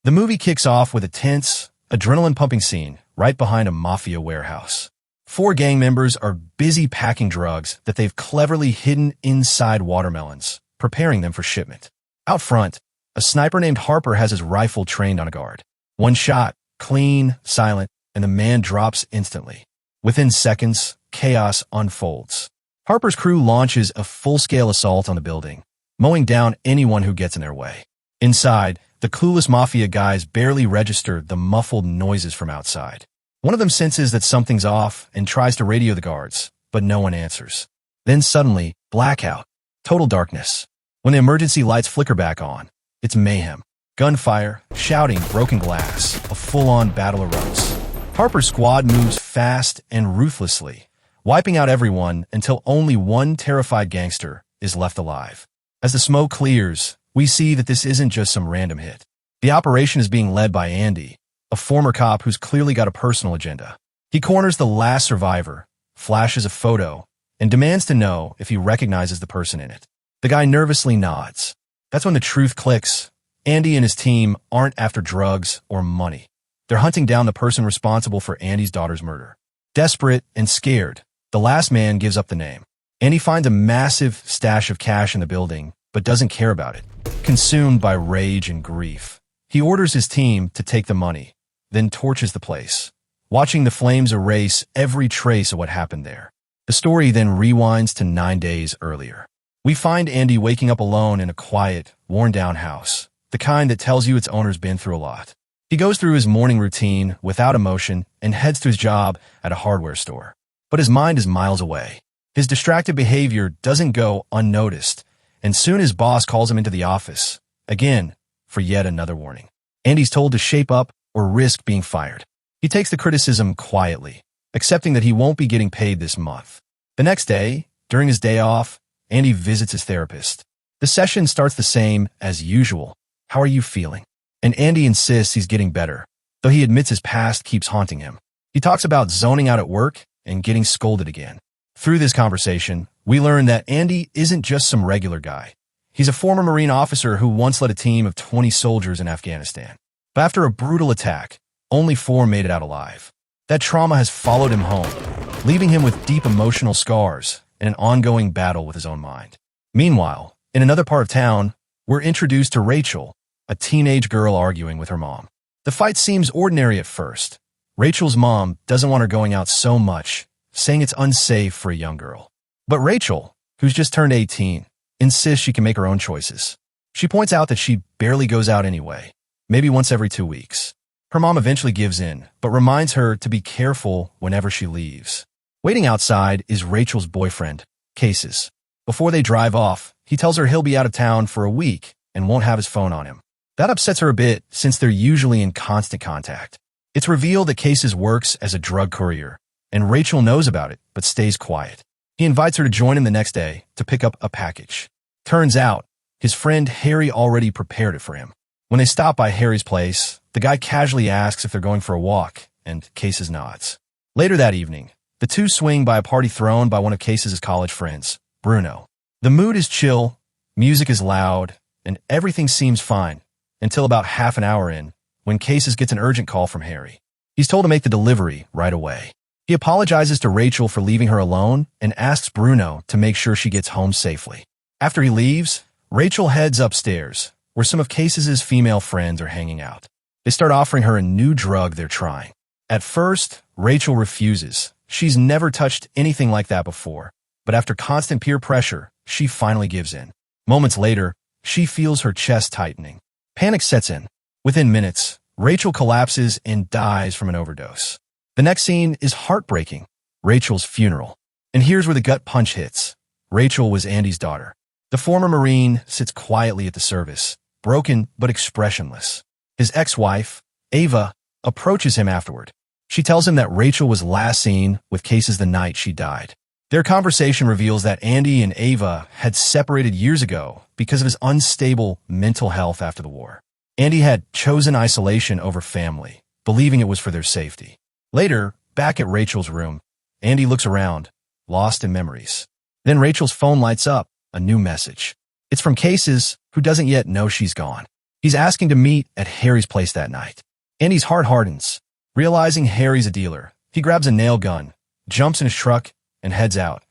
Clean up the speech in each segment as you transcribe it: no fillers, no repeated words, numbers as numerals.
The movie kicks off with a tense, adrenaline-pumping scene right behind a mafia warehouse. 4 gang members are busy packing drugs that they've cleverly hidden inside watermelons, preparing them for shipment. Out front, a sniper named Harper has his rifle trained on a guard. One shot, clean, silent, and the man drops instantly. Within seconds, chaos unfolds. Harper's crew launches a full-scale assault on the building, mowing down anyone who gets in their way. Inside, the clueless mafia guys barely register the muffled noises from outside. One of them senses that something's off and tries to radio the guards, but no one answers. Then suddenly, blackout. Total darkness. When the emergency lights flicker back on, it's mayhem. Gunfire, shouting, broken glass. A full-on battle erupts. Harper's squad moves fast and ruthlessly, wiping out everyone until only one terrified gangster is left alive. As the smoke clears, we see that this isn't just some random hit. The operation is being led by Andy, a former cop who's clearly got a personal agenda. He corners the last survivor, flashes a photo, and demands to know if he recognizes the person in it. The guy nervously nods. That's when the truth clicks. Andy and his team aren't after drugs or money. They're hunting down the person responsible for Andy's daughter's murder. Desperate and scared, the last man gives up the name. Andy finds a massive stash of cash in the building, but doesn't care about it. Consumed by rage and grief, he orders his team to take the money, then torches the place, watching the flames erase every trace of what happened there. The story then rewinds to 9 days earlier. We find Andy waking up alone in a quiet, worn-down house, the kind that tells you its owner's been through a lot. He goes through his morning routine without emotion and heads to his job at a hardware store. But his mind is miles away. His distracted behavior doesn't go unnoticed, and soon his boss calls him into the office, again, for yet another warning. Andy's told to shape up or risk being fired. He takes the criticism quietly, accepting that he won't be getting paid this month. The next day, during his day off, Andy visits his therapist. The session starts the same as usual. How are you feeling? And Andy insists he's getting better, though he admits his past keeps haunting him. He talks about zoning out at work and getting scolded again. Through this conversation, we learn that Andy isn't just some regular guy. He's a former Marine officer who once led a team of 20 soldiers in Afghanistan. But after a brutal attack, only 4 made it out alive. That trauma has followed him home, leaving him with deep emotional scars and an ongoing battle with his own mind. Meanwhile, in another part of town, we're introduced to Rachel, a teenage girl arguing with her mom. The fight seems ordinary at first. Rachel's mom doesn't want her going out so much, saying it's unsafe for a young girl. But Rachel, who's just turned 18, insists she can make her own choices. She points out that she barely goes out anyway, maybe once every 2 weeks. Her mom eventually gives in, but reminds her to be careful whenever she leaves. Waiting outside is Rachel's boyfriend, Cases. Before they drive off, he tells her he'll be out of town for a week and won't have his phone on him. That upsets her a bit since they're usually in constant contact. It's revealed that Cases works as a drug courier, and Rachel knows about it but stays quiet. He invites her to join him the next day to pick up a package. Turns out, his friend Harry already prepared it for him. When they stop by Harry's place, the guy casually asks if they're going for a walk, and Cases nods. Later that evening, the two swing by a party thrown by one of Cases' college friends, Bruno. The mood is chill, music is loud, and everything seems fine, until about half an hour in, when Cases gets an urgent call from Harry. He's told to make the delivery right away. He apologizes to Rachel for leaving her alone and asks Bruno to make sure she gets home safely. After he leaves, Rachel heads upstairs, where some of Cases' female friends are hanging out. They start offering her a new drug they're trying. At first, Rachel refuses. She's never touched anything like that before, but after constant peer pressure, she finally gives in. Moments later, she feels her chest tightening. Panic sets in. Within minutes, Rachel collapses and dies from an overdose. The next scene is heartbreaking, Rachel's funeral. And here's where the gut punch hits. Rachel was Andy's daughter. The former Marine sits quietly at the service, broken but expressionless. His ex-wife, Ava, approaches him afterward. She tells him that Rachel was last seen with Cases the night she died. Their conversation reveals that Andy and Ava had separated years ago because of his unstable mental health after the war. Andy had chosen isolation over family, believing it was for their safety. Later, back at Rachel's room, Andy looks around, lost in memories. Then Rachel's phone lights up, a new message. It's from Cases, who doesn't yet know she's gone. He's asking to meet at Harry's place that night. Andy's heart hardens. Realizing Harry's a dealer, he grabs a nail gun, jumps in his truck, and heads out,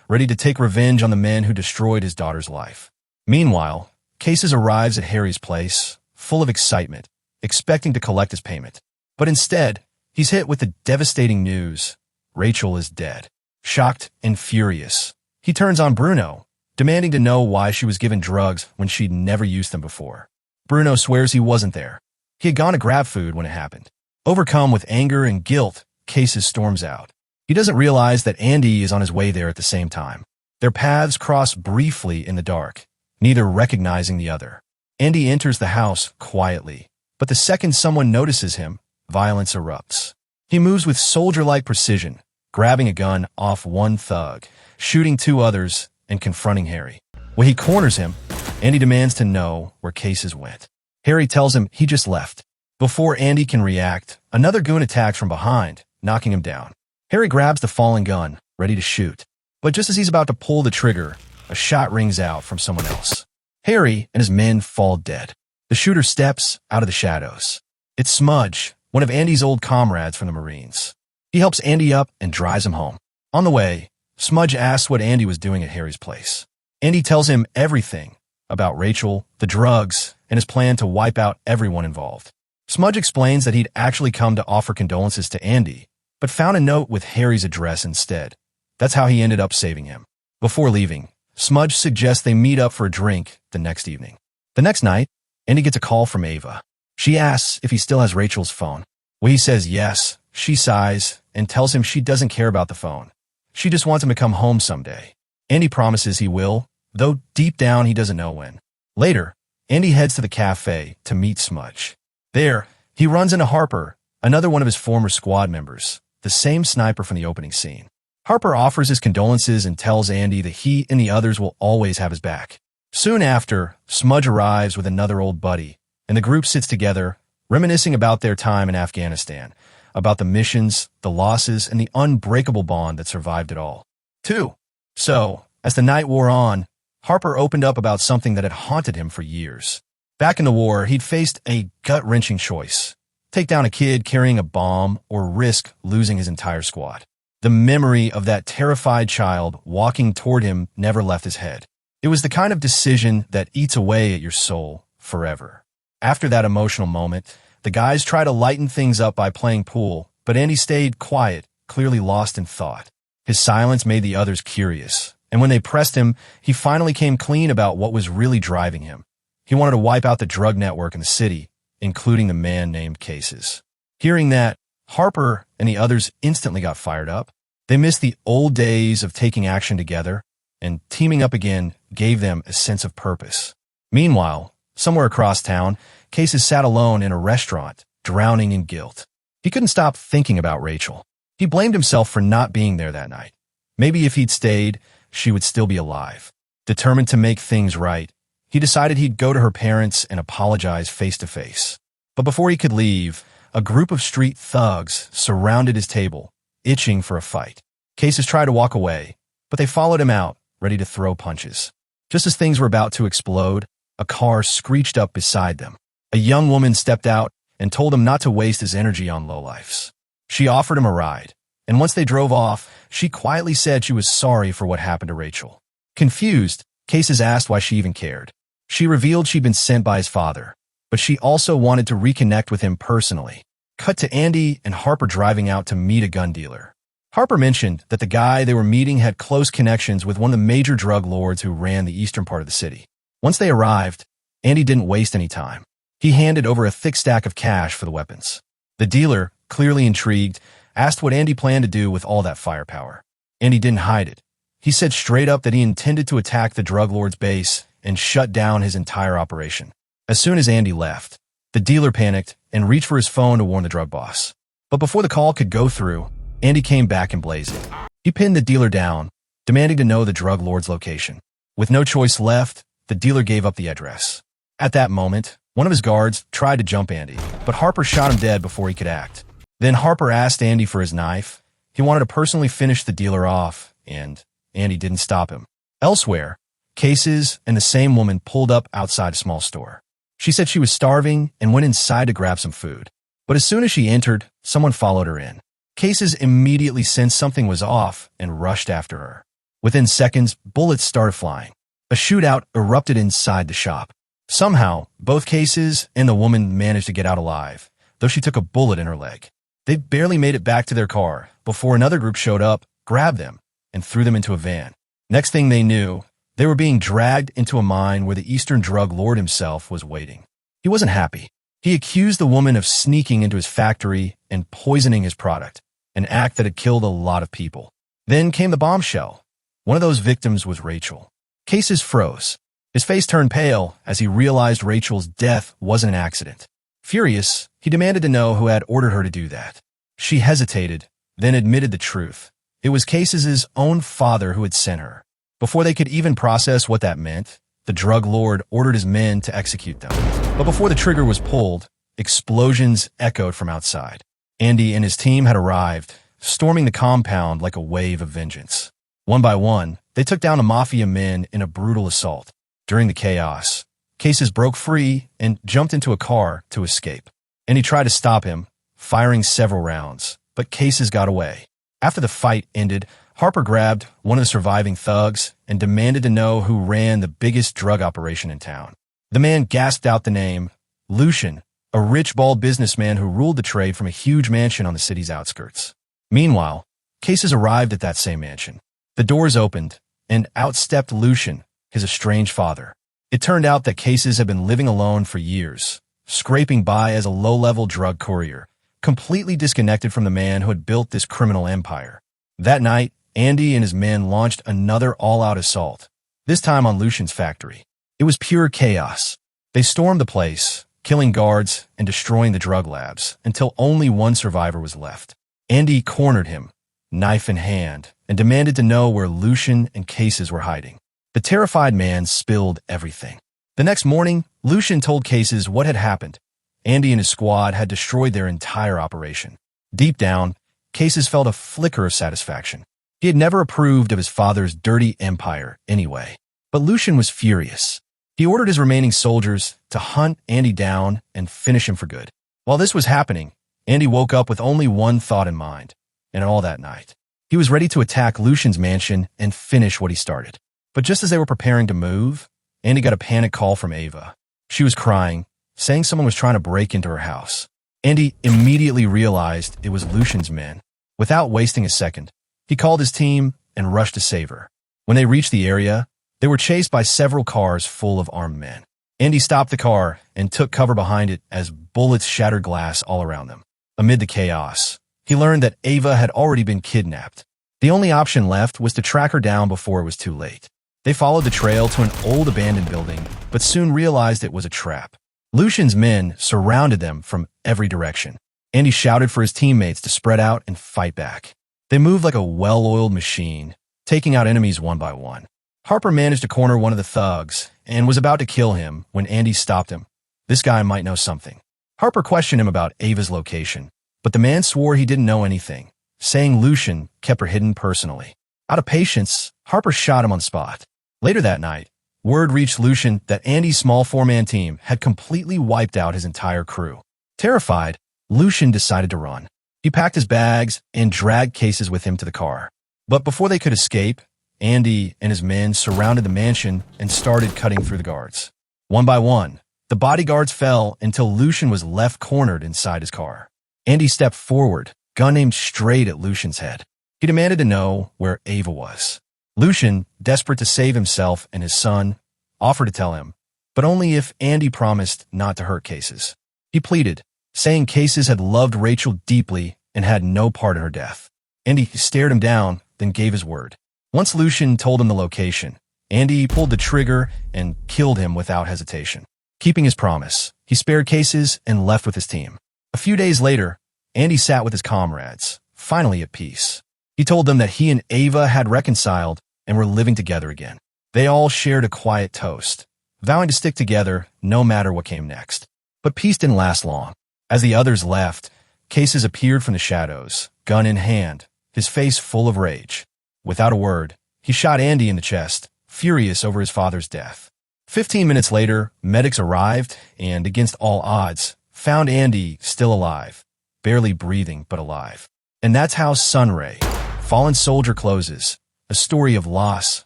ready to take revenge on the men who destroyed his daughter's life. Meanwhile, Cases arrives at Harry's place, full of excitement, expecting to collect his payment. But instead, he's hit with the devastating news. Rachel is dead. Shocked and furious, he turns on Bruno, demanding to know why she was given drugs when she'd never used them before. Bruno swears he wasn't there. He had gone to grab food when it happened. Overcome with anger and guilt, Cases storms out. He doesn't realize that Andy is on his way there at the same time. Their paths cross briefly in the dark, neither recognizing the other. Andy enters the house quietly, but the second someone notices him, violence erupts. He moves with soldier-like precision, grabbing a gun off one thug, shooting two others, and confronting Harry. When he corners him, Andy demands to know where Cases went. Harry tells him he just left. Before Andy can react, another goon attacks from behind, knocking him down. Harry grabs the fallen gun, ready to shoot. But just as he's about to pull the trigger, a shot rings out from someone else. Harry and his men fall dead. The shooter steps out of the shadows. It's Smudge, one of Andy's old comrades from the Marines. He helps Andy up and drives him home. On the way, Smudge asks what Andy was doing at Harry's place. Andy tells him everything about Rachel, the drugs, and his plan to wipe out everyone involved. Smudge explains that he'd actually come to offer condolences to Andy, but found a note with Harry's address instead. That's how he ended up saving him. Before leaving, Smudge suggests they meet up for a drink the next evening. The next night, Andy gets a call from Ava. She asks if he still has Rachel's phone. When he says yes, she sighs and tells him she doesn't care about the phone. She just wants him to come home someday. Andy promises he will, though deep down he doesn't know when. Later, Andy heads to the cafe to meet Smudge. There, he runs into Harper, another one of his former squad members, the same sniper from the opening scene. Harper offers his condolences and tells Andy that he and the others will always have his back. Soon after, Smudge arrives with another old buddy, and the group sits together, reminiscing about their time in Afghanistan, about the missions, the losses, and the unbreakable bond that survived it all. 2. So, as the night wore on, Harper opened up about something that had haunted him for years. Back in the war, he'd faced a gut-wrenching choice: take down a kid carrying a bomb or risk losing his entire squad. The memory of that terrified child walking toward him never left his head. It was the kind of decision that eats away at your soul forever. After that emotional moment, the guys tried to lighten things up by playing pool, but Andy stayed quiet, clearly lost in thought. His silence made the others curious, and when they pressed him, he finally came clean about what was really driving him. He wanted to wipe out the drug network in the city, including the man named Cases. Hearing that, Harper and the others instantly got fired up. They missed the old days of taking action together, and teaming up again gave them a sense of purpose. Meanwhile, somewhere across town, Cases sat alone in a restaurant, drowning in guilt. He couldn't stop thinking about Rachel. He blamed himself for not being there that night. Maybe if he'd stayed, she would still be alive. Determined to make things right, he decided he'd go to her parents and apologize face to face. But before he could leave, a group of street thugs surrounded his table, itching for a fight. Cases tried to walk away, but they followed him out, ready to throw punches. Just as things were about to explode, a car screeched up beside them. A young woman stepped out and told him not to waste his energy on lowlifes. She offered him a ride, and once they drove off, she quietly said she was sorry for what happened to Rachel. Confused, Cases asked why she even cared. She revealed she'd been sent by his father, but she also wanted to reconnect with him personally. Cut to Andy and Harper driving out to meet a gun dealer. Harper mentioned that the guy they were meeting had close connections with one of the major drug lords who ran the eastern part of the city. Once they arrived, Andy didn't waste any time. He handed over a thick stack of cash for the weapons. The dealer, clearly intrigued, asked what Andy planned to do with all that firepower. Andy didn't hide it. He said straight up that he intended to attack the drug lord's base and shut down his entire operation. As soon as Andy left, the dealer panicked and reached for his phone to warn the drug boss. But before the call could go through, Andy came back emblazoned. He pinned the dealer down, demanding to know the drug lord's location. With no choice left, the dealer gave up the address. At that moment, one of his guards tried to jump Andy, but Harper shot him dead before he could act. Then Harper asked Andy for his knife. He wanted to personally finish the dealer off, and Andy didn't stop him. Elsewhere, Cases and the same woman pulled up outside a small store. She said she was starving and went inside to grab some food. But as soon as she entered, someone followed her in. Cases immediately sensed something was off and rushed after her. Within seconds, bullets started flying. A shootout erupted inside the shop. Somehow, both Cases and the woman managed to get out alive, though she took a bullet in her leg. They barely made it back to their car before another group showed up, grabbed them, and threw them into a van. Next thing they knew, they were being dragged into a mine where the Eastern drug lord himself was waiting. He wasn't happy. He accused the woman of sneaking into his factory and poisoning his product, an act that had killed a lot of people. Then came the bombshell. One of those victims was Rachel. Cases froze. His face turned pale as he realized Rachel's death wasn't an accident. Furious, he demanded to know who had ordered her to do that. She hesitated, then admitted the truth. It was Cases' own father who had sent her. Before they could even process what that meant, the drug lord ordered his men to execute them. But before the trigger was pulled, explosions echoed from outside. Andy and his team had arrived, storming the compound like a wave of vengeance. One by one, they took down the mafia men in a brutal assault. During the chaos, Cases broke free and jumped into a car to escape. Andy tried to stop him, firing several rounds, but Cases got away. After the fight ended, Harper grabbed one of the surviving thugs and demanded to know who ran the biggest drug operation in town. The man gasped out the name, Lucian, a rich, bald businessman who ruled the trade from a huge mansion on the city's outskirts. Meanwhile, Cases arrived at that same mansion. The doors opened, and out stepped Lucian, his estranged father. It turned out that Cases had been living alone for years, scraping by as a low-level drug courier, completely disconnected from the man who had built this criminal empire. That night, Andy and his men launched another all-out assault, this time on Lucian's factory. It was pure chaos. They stormed the place, killing guards and destroying the drug labs, until only one survivor was left. Andy cornered him, knife in hand, and demanded to know where Lucian and Cases were hiding. The terrified man spilled everything. The next morning, Lucian told Cases what had happened. Andy and his squad had destroyed their entire operation. Deep down, Cases felt a flicker of satisfaction. He had never approved of his father's dirty empire anyway. But Lucian was furious. He ordered his remaining soldiers to hunt Andy down and finish him for good. While this was happening, Andy woke up with only one thought in mind, and all that night. He was ready to attack Lucian's mansion and finish what he started. But just as they were preparing to move, Andy got a panic call from Ava. She was crying, saying someone was trying to break into her house. Andy immediately realized it was Lucian's men. Without wasting a second, he called his team and rushed to save her. When they reached the area, they were chased by several cars full of armed men. Andy stopped the car and took cover behind it as bullets shattered glass all around them. Amid the chaos, he learned that Ava had already been kidnapped. The only option left was to track her down before it was too late. They followed the trail to an old abandoned building, but soon realized it was a trap. Lucian's men surrounded them from every direction. Andy shouted for his teammates to spread out and fight back. They moved like a well-oiled machine, taking out enemies one by one. Harper managed to corner one of the thugs and was about to kill him when Andy stopped him. This guy might know something. Harper questioned him about Ava's location, but the man swore he didn't know anything, saying Lucian kept her hidden personally. Out of patience, Harper shot him on the spot. Later that night, word reached Lucian that Andy's small four-man team had completely wiped out his entire crew. Terrified, Lucian decided to run. He packed his bags and dragged Cases with him to the car. But before they could escape, Andy and his men surrounded the mansion and started cutting through the guards. One by one, the bodyguards fell until Lucian was left cornered inside his car. Andy stepped forward, gun aimed straight at Lucian's head. He demanded to know where Ava was. Lucian, desperate to save himself and his son, offered to tell him, but only if Andy promised not to hurt Cases. He pleaded, saying Cases had loved Rachel deeply and had no part in her death. Andy stared him down, then gave his word. Once Lucian told him the location, Andy pulled the trigger and killed him without hesitation. Keeping his promise, he spared Cases and left with his team. A few days later, Andy sat with his comrades, finally at peace. He told them that he and Ava had reconciled and were living together again. They all shared a quiet toast, vowing to stick together no matter what came next. But peace didn't last long. As the others left, Cases appeared from the shadows, gun in hand, his face full of rage. Without a word, he shot Andy in the chest, furious over his father's death. 15 minutes later, medics arrived and, against all odds, found Andy still alive, barely breathing but alive. And that's how Sunray, Fallen Soldier closes, a story of loss,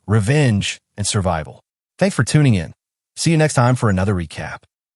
revenge, and survival. Thanks for tuning in. See you next time for another recap.